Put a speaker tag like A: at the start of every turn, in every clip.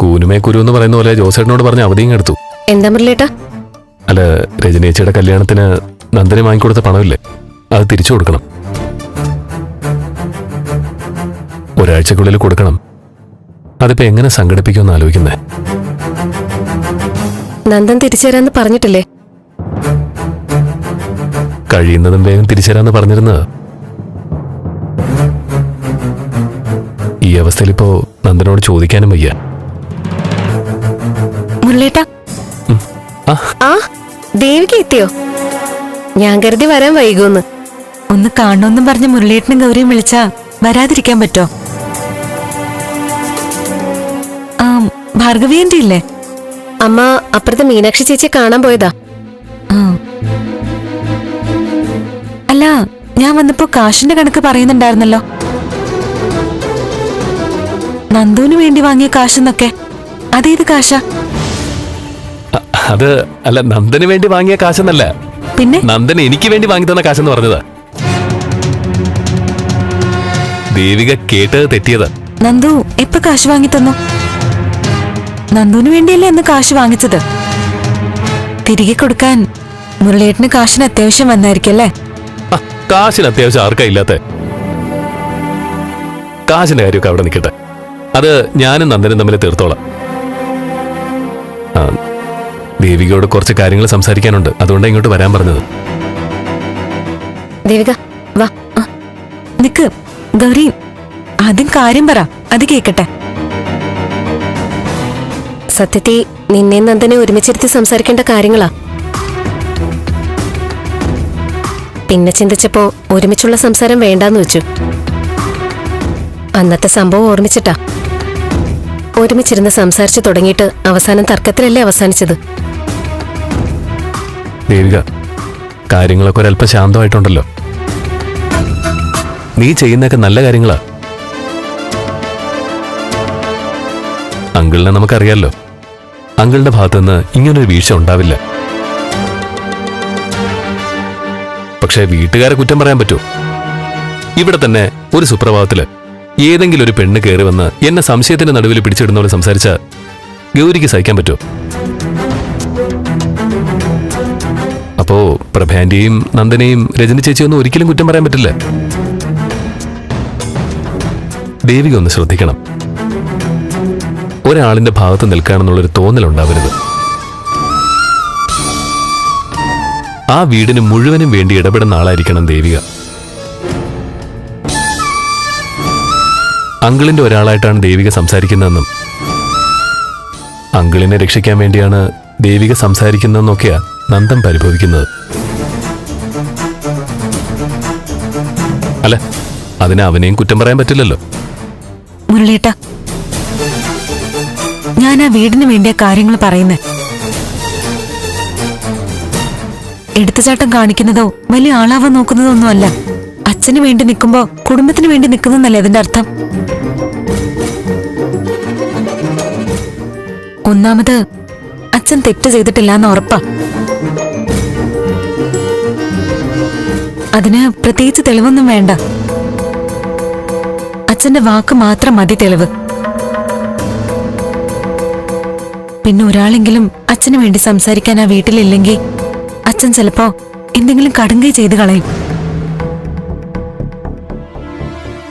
A: കൂനുമേ കുരു എന്ന് പറയുന്ന പോലെ ജോസേട്ടനോട് പറഞ്ഞ അവധിയും എടുത്തു.
B: എന്താ മുരളിയേട്ടാ?
A: അല്ല, രജനേച്ചിയുടെ കല്യാണത്തിന് നന്ദന് വാങ്ങിക്കൊടുത്ത പണമില്ലേ, അത് തിരിച്ചു കൊടുക്കണം. ഒരാഴ്ചക്കുള്ളിൽ കൊടുക്കണം. അതിപ്പോ എങ്ങനെ സംഘടിപ്പിക്കുമെന്ന് ആലോചിക്കുന്നേ.
B: നന്ദൻ തിരിച്ചു തരാന്ന് പറഞ്ഞിട്ടില്ലേ?
A: കഴിയുന്നതും വേഗം തിരിച്ചുതരാന്ന് പറഞ്ഞിരുന്നത്. ഈ അവസ്ഥയിൽ ഇപ്പോ നന്ദനോട് ചോദിക്കാനും വയ്യ.
B: മുരളിയേട്ടാ, ആ ദേവിക എത്തിയോ? ഞാൻ കരുതി വരാൻ വൈകുമെന്ന്.
C: ഒന്ന് കാണണമെന്നും പറഞ്ഞ മുരളിയേട്ടനും ഗൗരിയും വിളിച്ചാ വരാതിരിക്കാൻ പറ്റോ? ഭാർഗവിയന്റെ ഇല്ലേ?
B: അമ്മ അപ്പുറത്തെ മീനാക്ഷി ചേച്ചിയെ കാണാൻ പോയതാ.
C: അല്ല, ഞാൻ വന്നപ്പോ കാശിന്റെ കണക്ക് പറയുന്നുണ്ടായിരുന്നല്ലോ. നന്ദുവിന് വേണ്ടി വാങ്ങിയ കാശെന്നൊക്കെ. അതേത് കാശാ?
A: അത് അല്ല, നന്ദന് വേണ്ടി വാങ്ങിയ കാശെന്നല്ല,
C: പിന്നെ
A: നന്ദൻ എനിക്ക് വേണ്ടി വാങ്ങി തന്ന കാശെന്ന് പറഞ്ഞതാ. ദേവിക കേട്ടത് തെറ്റിയതാ.
C: നന്ദു എപ്പോ കാശ് വാങ്ങി തന്നു? നന്ദുവിന് വേണ്ടിയല്ലേ അന്ന് കാശ് വാങ്ങിച്ചത്. തിരികെ കൊടുക്കാൻ മുരളിയേട്ടന് കാശിന് അത്യാവശ്യം വന്നായിരിക്കും അല്ലേ?
A: കാശിന് അത്യാവശ്യം ആർക്കാ ഇല്ലാത്ത? കാശിന്റെ കാര്യമൊക്കെ അവിടെ നിൽക്കട്ടെ, അത് ഞാനും നന്ദനും തമ്മിൽ തീർത്തോളാം. ദേവികയോട് കുറച്ച് കാര്യങ്ങൾ സംസാരിക്കാനുണ്ട്, അതുകൊണ്ടാണ് ഇങ്ങോട്ട് വരാൻ പറഞ്ഞത്.
B: ദേവിക വാ.
C: നിക്ക് ഗൗരി, ആദ്യം കാര്യം പറ, അത് കേക്കട്ടെ.
B: സത്യത്തിൽ നിന്നെ നന്ദനെ ഒരുമിച്ചിരുത്തി സംസാരിക്കേണ്ട കാര്യങ്ങളാ. പിന്നെ ചിന്തിച്ചപ്പോ ഒരുമിച്ചുള്ള സംസാരം വേണ്ടാന്ന് വെച്ചു. അന്നത്തെ സംഭവം ഓർമ്മിച്ചിട്ടാ. ഒരുമിച്ചിരുന്ന് സംസാരിച്ചു തുടങ്ങിയിട്ട് അവസാനം തർക്കത്തിലല്ലേ അവസാനിച്ചത്.
A: ദേവിക, കാര്യങ്ങളൊക്കെ ഒരല്പം ശാന്തമായിട്ടുണ്ടല്ലോ. നീ ചെയ്യുന്നതൊക്കെ നല്ല കാര്യങ്ങളാ. അങ്കിളിനെ നമുക്കറിയാലോ, അങ്കിളിന്റെ ഭാഗത്തുനിന്ന് ഇങ്ങനൊരു വീഴ്ച ഉണ്ടാവില്ല. പക്ഷെ വീട്ടുകാരെ കുറ്റം പറയാൻ പറ്റുമോ? ഇവിടെ തന്നെ ഒരു സുപ്രഭാതത്തില് ഏതെങ്കിലും ഒരു പെണ്ണ് കയറി വന്ന് എന്നെ സംശയത്തിന്റെ നടുവിൽ പിടിച്ചിടുന്നവരെ സംസാരിച്ച ഗൗരിക്ക് സഹിക്കാൻ പറ്റുമോ? അപ്പോ പ്രഭാന്റെയും നന്ദനെയും രജനി ചേച്ചിയൊന്നും ഒരിക്കലും കുറ്റം പറയാൻ പറ്റില്ല. ദേവിക ഒന്ന് ശ്രദ്ധിക്കണം. ഒരാളിന്റെ ഭാഗത്ത് നിൽക്കുകയാണെന്നുള്ളൊരു തോന്നലുണ്ടാവരുത്. ആ വീടിന് മുഴുവനും വേണ്ടി ഇടപെടുന്ന ആളായിരിക്കണം ദേവിക. അങ്കിളിന്റെ ഒരാളായിട്ടാണ് ദേവിക സംസാരിക്കുന്നതെന്നും അങ്കിളിനെ രക്ഷിക്കാൻ വേണ്ടിയാണ് ദേവിക സംസാരിക്കുന്നതെന്നൊക്കെയാ നന്ദൻ പരിഭവിക്കുന്നത്. അല്ല, അതിന് അവനെയും കുറ്റം പറയാൻ പറ്റില്ലല്ലോ.
C: മുരളിയേട്ടാ, ഞാൻ ആ വീടിന് വേണ്ടിയ കാര്യങ്ങൾ പറയുന്നേ. എടുത്തുചാട്ടം കാണിക്കുന്നതോ വലിയ ആളാവാൻ നോക്കുന്നതോ ഒന്നുമല്ല. അച്ഛന് വേണ്ടി നിൽക്കുമ്പോ കുടുംബത്തിന് വേണ്ടി നിൽക്കുന്നല്ലേ അതിന്റെ അർത്ഥം. ഒന്നാമത് അച്ഛൻ തെറ്റ് ചെയ്തിട്ടില്ല എന്ന് ഉറപ്പാ. അതിന് പ്രത്യേകിച്ച് തെളിവൊന്നും വേണ്ട. അച്ഛന്റെ വാക്ക് മാത്രം മതി തെളിവ്. പിന്നെ ഒരാളെങ്കിലും അച്ഛന് വേണ്ടി സംസാരിക്കാൻ ആ വീട്ടിലില്ലെങ്കിൽ അച്ഛൻ ചിലപ്പോ എന്തെങ്കിലും കടുങ്കൈ ചെയ്ത് കളയും.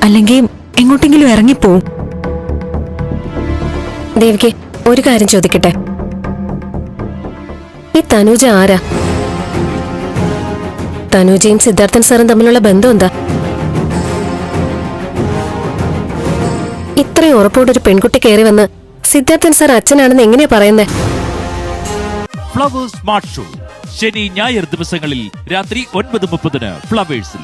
C: അല്ലെങ്കിൽ എങ്ങോട്ടെങ്കിലും ഇറങ്ങിപ്പോവും.
B: ദേവികെ, ഒരു കാര്യം ചോദിക്കട്ടെ. ഈ തനൂജ ആരാ? തനൂജയും സിദ്ധാർത്ഥൻ സാറും തമ്മിലുള്ള ബന്ധം എന്താ? ഇത്രയും ഉറപ്പോടൊരു പെൺകുട്ടി കയറി വന്ന് സിദ്ധാർത്ഥൻ സാർ അച്ഛനാണെന്ന് എങ്ങനെയാ പറയുന്നേ?
D: ഫ്ലവേഴ്സ് സ്മാർട്ട് ഷോ ശനി ഞായർ ദിവസങ്ങളിൽ രാത്രി 9:30 ഫ്ലവേഴ്സിൽ.